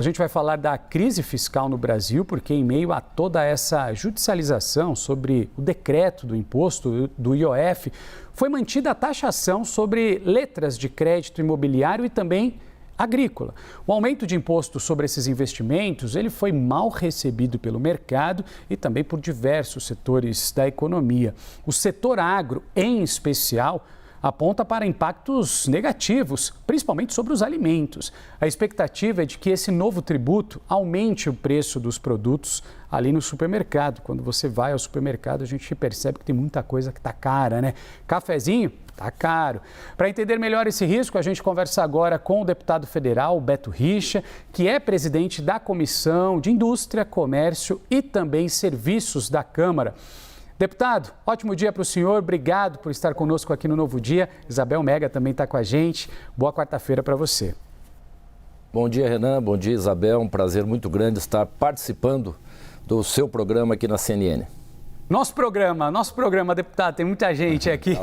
A gente vai falar da crise fiscal no Brasil, porque em meio a toda essa judicialização sobre o decreto do imposto do IOF, foi mantida a taxação sobre letras de crédito imobiliário e também agrícola. O aumento de imposto sobre esses investimentos, ele foi mal recebido pelo mercado e também por diversos setores da economia. O setor agro, em especial, aponta para impactos negativos, principalmente sobre os alimentos. A expectativa é de que esse novo tributo aumente o preço dos produtos ali no supermercado. Quando você vai ao supermercado, a gente percebe que tem muita coisa que está cara, né? Cafezinho está caro. Para entender melhor esse risco, a gente conversa agora com o deputado federal Beto Richa, que é presidente da Comissão de Indústria, Comércio e também Serviços da Câmara. Deputado, ótimo dia para o senhor, obrigado por estar conosco aqui no Novo Dia. Isabel Mega também está com a gente. Boa quarta-feira para você. Bom dia, Renan. Bom dia, Isabel. Um prazer muito grande estar participando do seu programa aqui na CNN. Nosso programa, deputado, tem muita gente aqui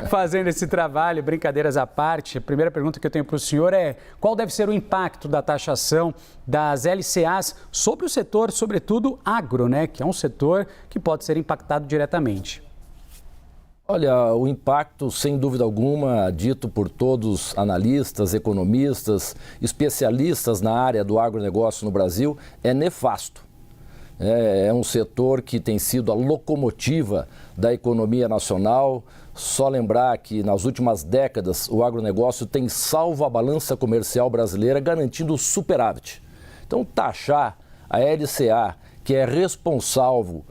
fazendo esse trabalho, brincadeiras à parte. A primeira pergunta que eu tenho para o senhor é: qual deve ser o impacto da taxação das LCAs sobre o setor, sobretudo agro, né? Que é um setor que pode ser impactado diretamente. Olha, o impacto, sem dúvida alguma, dito por todos analistas, economistas, especialistas na área do agronegócio no Brasil, é nefasto. É um setor que tem sido a locomotiva da economia nacional. Só lembrar que nas últimas décadas o agronegócio tem salvo a balança comercial brasileira, garantindo superávit. Então, taxar a LCA, que é responsável,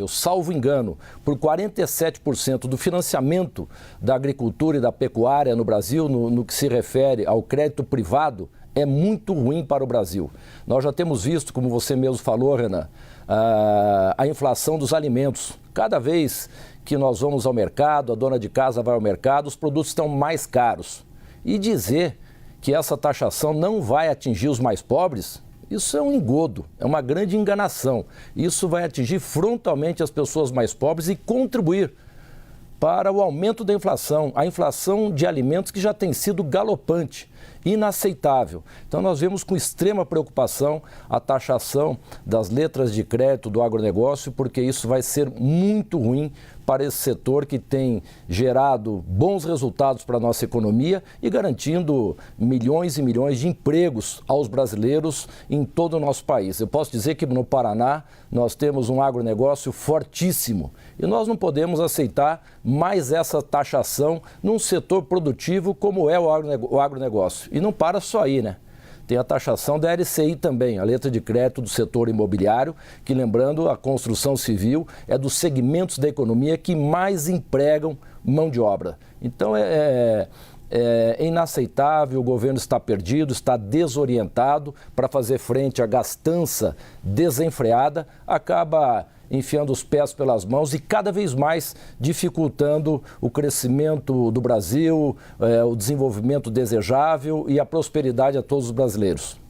salvo engano, por 47% do financiamento da agricultura e da pecuária no Brasil, no que se refere ao crédito privado, é muito ruim para o Brasil. Nós já temos visto, como você mesmo falou, Renan, a inflação dos alimentos. Cada vez que nós vamos ao mercado, a dona de casa vai ao mercado, os produtos estão mais caros. E dizer que essa taxação não vai atingir os mais pobres, isso é um engodo, é uma grande enganação. Isso vai atingir frontalmente as pessoas mais pobres e contribuir para o aumento da inflação, a inflação de alimentos que já tem sido galopante, inaceitável. Então nós vemos com extrema preocupação a taxação das letras de crédito do agronegócio, porque isso vai ser muito ruim para esse setor que tem gerado bons resultados para a nossa economia e garantindo milhões e milhões de empregos aos brasileiros em todo o nosso país. Eu posso dizer que no Paraná nós temos um agronegócio fortíssimo e nós não podemos aceitar mais essa taxação num setor produtivo como é o agronegócio. E não para só aí, né? Tem a taxação da LCI também, a letra de crédito do setor imobiliário, que, lembrando, a construção civil é dos segmentos da economia que mais empregam mão de obra. Então é inaceitável, o governo está perdido, está desorientado para fazer frente à gastança desenfreada, acaba enfiando os pés pelas mãos e cada vez mais dificultando o crescimento do Brasil, o desenvolvimento desejável e a prosperidade a todos os brasileiros.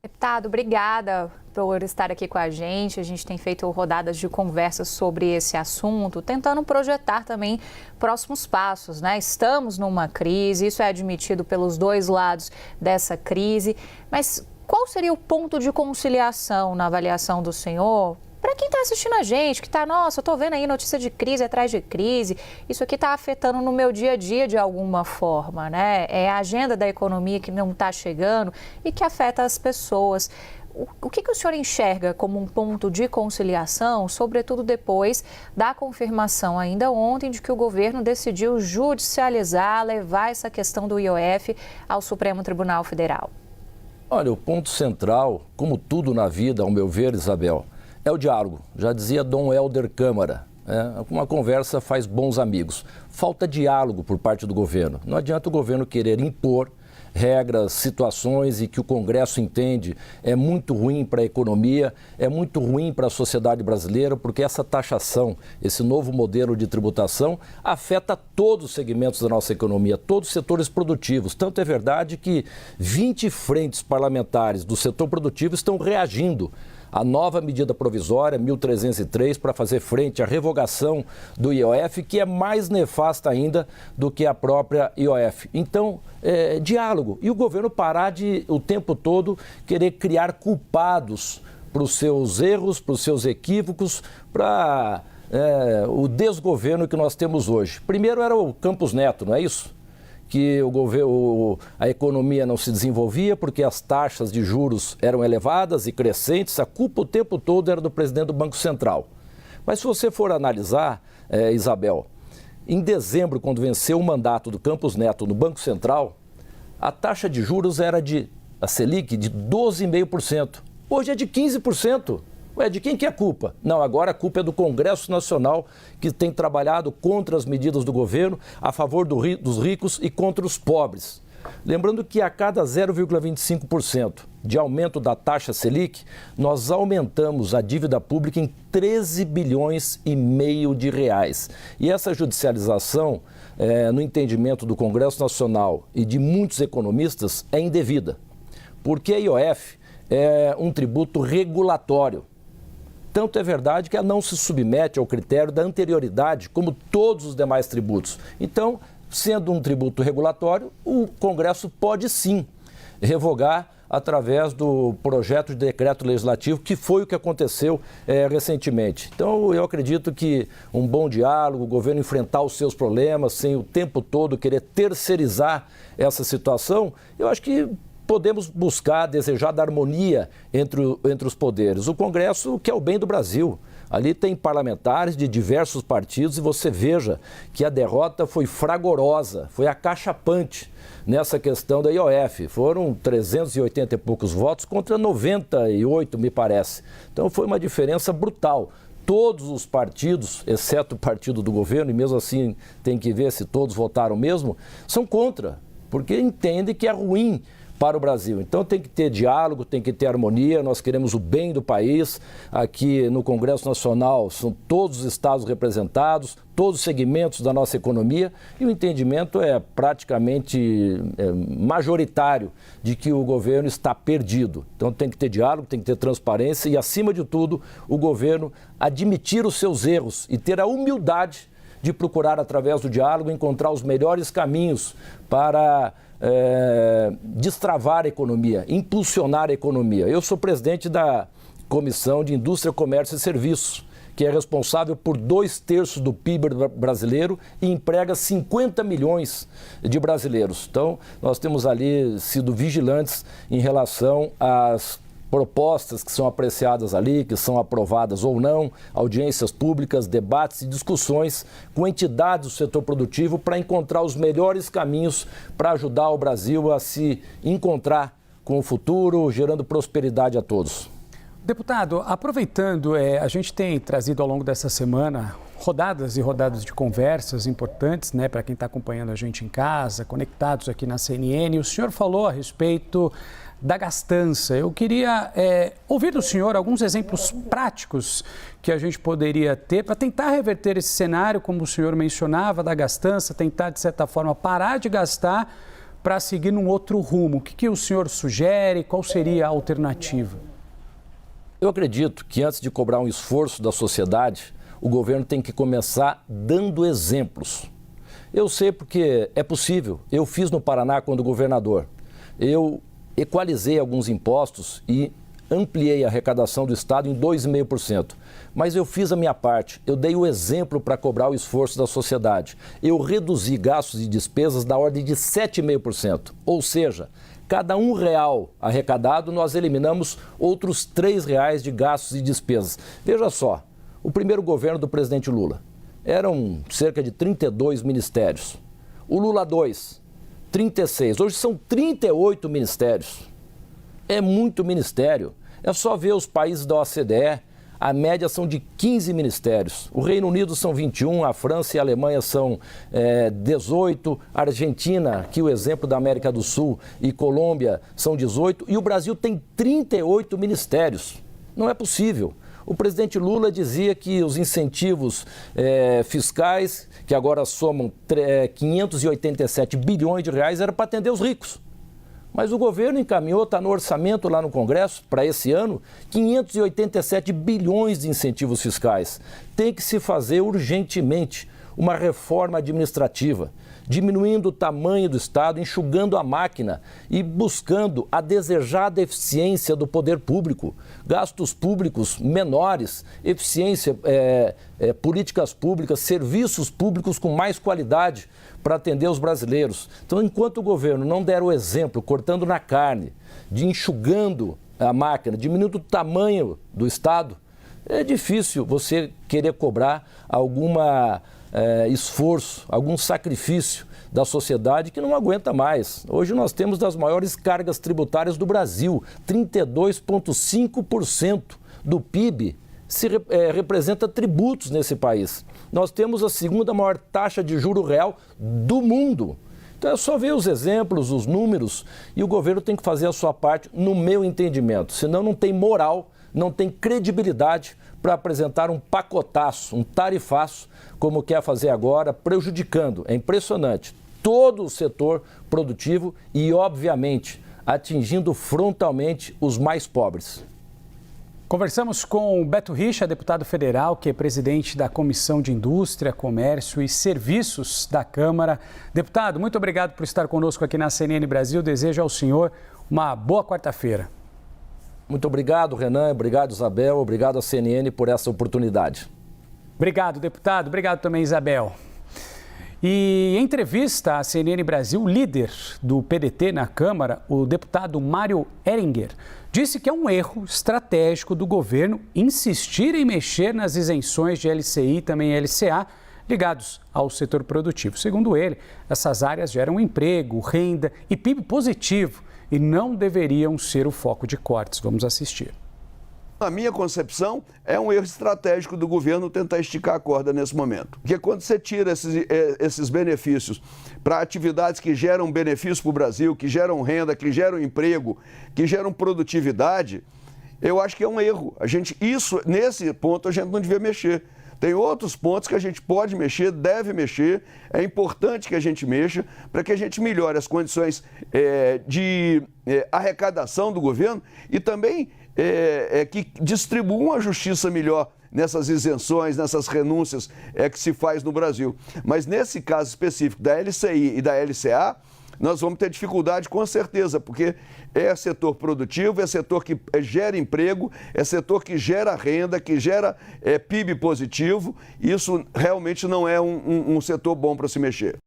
Deputado, obrigada por estar aqui com a gente. A gente tem feito rodadas de conversas sobre esse assunto, tentando projetar também próximos passos, né? Estamos numa crise, isso é admitido pelos dois lados dessa crise, mas qual seria o ponto de conciliação na avaliação do senhor? Para quem está assistindo a gente, que está, nossa, eu estou vendo aí notícia de crise atrás de crise, isso aqui está afetando no meu dia a dia de alguma forma, né? É a agenda da economia que não está chegando e que afeta as pessoas. O que o senhor enxerga como um ponto de conciliação, sobretudo depois da confirmação ainda ontem de que o governo decidiu judicializar, levar essa questão do IOF ao Supremo Tribunal Federal? Olha, o ponto central, como tudo na vida, ao meu ver, Isabel, é o diálogo. Já dizia Dom Helder Câmara, uma conversa faz bons amigos. Falta diálogo por parte do governo. Não adianta o governo querer impor regras, situações e que o Congresso entende é muito ruim para a economia, é muito ruim para a sociedade brasileira, porque essa taxação, esse novo modelo de tributação, afeta todos os segmentos da nossa economia, todos os setores produtivos. Tanto é verdade que 20 frentes parlamentares do setor produtivo estão reagindo a nova medida provisória 1303 para fazer frente à revogação do IOF, que é mais nefasta ainda do que a própria IOF. Então, diálogo. E o governo parar de, o tempo todo, querer criar culpados para os seus erros, para os seus equívocos, para o desgoverno que nós temos hoje. Primeiro era o Campos Neto, não é isso? Que a economia não se desenvolvia porque as taxas de juros eram elevadas e crescentes, a culpa o tempo todo era do presidente do Banco Central. Mas se você for analisar, Isabel, em dezembro, quando venceu o mandato do Campos Neto no Banco Central, a taxa de juros era a Selic, de 12,5%. Hoje é de 15%. Ué, de quem que é a culpa? Não, agora a culpa é do Congresso Nacional, que tem trabalhado contra as medidas do governo, a favor dos ricos e contra os pobres. Lembrando que a cada 0,25% de aumento da taxa Selic, nós aumentamos a dívida pública em 13 bilhões e meio de reais. E essa judicialização, no entendimento do Congresso Nacional e de muitos economistas, é indevida. Porque a IOF é um tributo regulatório. Tanto é verdade que ela não se submete ao critério da anterioridade, como todos os demais tributos. Então, sendo um tributo regulatório, o Congresso pode sim revogar através do projeto de decreto legislativo, que foi o que aconteceu recentemente. Então, eu acredito que um bom diálogo, o governo enfrentar os seus problemas, sem o tempo todo querer terceirizar essa situação, eu acho que podemos buscar, desejar da harmonia entre os poderes. O Congresso quer o bem do Brasil. Ali tem parlamentares de diversos partidos e você veja que a derrota foi fragorosa, foi acachapante nessa questão da IOF. Foram 380 e poucos votos contra 98, me parece. Então foi uma diferença brutal. Todos os partidos, exceto o partido do governo, e mesmo assim tem que ver se todos votaram mesmo, são contra, porque entendem que é ruim para o Brasil. Então tem que ter diálogo, tem que ter harmonia, nós queremos o bem do país. Aqui no Congresso Nacional são todos os estados representados, todos os segmentos da nossa economia e o entendimento é praticamente majoritário de que o governo está perdido. Então tem que ter diálogo, tem que ter transparência e, acima de tudo, o governo admitir os seus erros e ter a humildade de procurar, através do diálogo, encontrar os melhores caminhos para destravar a economia, impulsionar a economia. Eu sou presidente da Comissão de Indústria, Comércio e Serviços, que é responsável por 2/3 do PIB brasileiro e emprega 50 milhões de brasileiros. Então, nós temos ali sido vigilantes em relação às propostas que são apreciadas ali, que são aprovadas ou não, audiências públicas, debates e discussões com entidades do setor produtivo para encontrar os melhores caminhos para ajudar o Brasil a se encontrar com o futuro, gerando prosperidade a todos. Deputado, aproveitando, a gente tem trazido ao longo dessa semana rodadas e rodadas de conversas importantes, né, para quem está acompanhando a gente em casa, conectados aqui na CNN. O senhor falou a respeito da gastança. Eu queria ouvir do senhor alguns exemplos práticos que a gente poderia ter para tentar reverter esse cenário, como o senhor mencionava, da gastança, tentar, de certa forma, parar de gastar para seguir num outro rumo. O que o senhor sugere? Qual seria a alternativa? Eu acredito que antes de cobrar um esforço da sociedade, o governo tem que começar dando exemplos. Eu sei porque é possível. Eu fiz no Paraná quando governador. Eu equalizei alguns impostos e ampliei a arrecadação do Estado em 2,5%. Mas eu fiz a minha parte, eu dei o exemplo para cobrar o esforço da sociedade. Eu reduzi gastos e despesas da ordem de 7,5%. Ou seja, cada R$1 arrecadado, nós eliminamos outros R$3 de gastos e despesas. Veja só, o primeiro governo do presidente Lula eram cerca de 32 ministérios. O Lula 2, 36. Hoje são 38 ministérios. É muito ministério. É só ver os países da OCDE, a média são de 15 ministérios. O Reino Unido são 21, a França e a Alemanha são 18, a Argentina, que é o exemplo da América do Sul, e Colômbia são 18, e o Brasil tem 38 ministérios. Não é possível. O presidente Lula dizia que os incentivos fiscais, que agora somam 587 bilhões de reais, era para atender os ricos. Mas o governo encaminhou, está no orçamento lá no Congresso, para esse ano, 587 bilhões de incentivos fiscais. Tem que se fazer urgentemente uma reforma administrativa, diminuindo o tamanho do Estado, enxugando a máquina e buscando a desejada eficiência do poder público, gastos públicos menores, eficiência, políticas públicas, serviços públicos com mais qualidade para atender os brasileiros. Então, enquanto o governo não der o exemplo, cortando na carne, de enxugando a máquina, diminuindo o tamanho do Estado, é difícil você querer cobrar alguma esforço, algum sacrifício da sociedade que não aguenta mais. Hoje nós temos das maiores cargas tributárias do Brasil, 32,5% do PIB representa tributos nesse país. Nós temos a segunda maior taxa de juro real do mundo. Então é só ver os exemplos, os números, e o governo tem que fazer a sua parte, no meu entendimento. Senão não tem moral, não tem credibilidade para apresentar um pacotaço, um tarifaço, como quer fazer agora, prejudicando, é impressionante, todo o setor produtivo e, obviamente, atingindo frontalmente os mais pobres. Conversamos com o Beto Richa, deputado federal, que é presidente da Comissão de Indústria, Comércio e Serviços da Câmara. Deputado, muito obrigado por estar conosco aqui na CNN Brasil. Desejo ao senhor uma boa quarta-feira. Muito obrigado, Renan. Obrigado, Isabel. Obrigado à CNN por essa oportunidade. Obrigado, deputado. Obrigado também, Isabel. E em entrevista à CNN Brasil, o líder do PDT na Câmara, o deputado Mário Heringer, disse que é um erro estratégico do governo insistir em mexer nas isenções de LCI e também LCA ligados ao setor produtivo. Segundo ele, essas áreas geram emprego, renda e PIB positivo e não deveriam ser o foco de cortes. Vamos assistir. Na minha concepção, é um erro estratégico do governo tentar esticar a corda nesse momento. Porque quando você tira esses benefícios para atividades que geram benefício para o Brasil, que geram renda, que geram emprego, que geram produtividade, eu acho que é um erro. Nesse ponto, a gente não devia mexer. Tem outros pontos que a gente pode mexer, deve mexer, é importante que a gente mexa para que a gente melhore as condições de arrecadação do governo e também que distribua uma justiça melhor nessas isenções, nessas renúncias que se faz no Brasil. Mas nesse caso específico da LCI e da LCA, nós vamos ter dificuldade com certeza, porque é setor produtivo, é setor que gera emprego, é setor que gera renda, que gera PIB positivo. Isso realmente não é um setor bom para se mexer.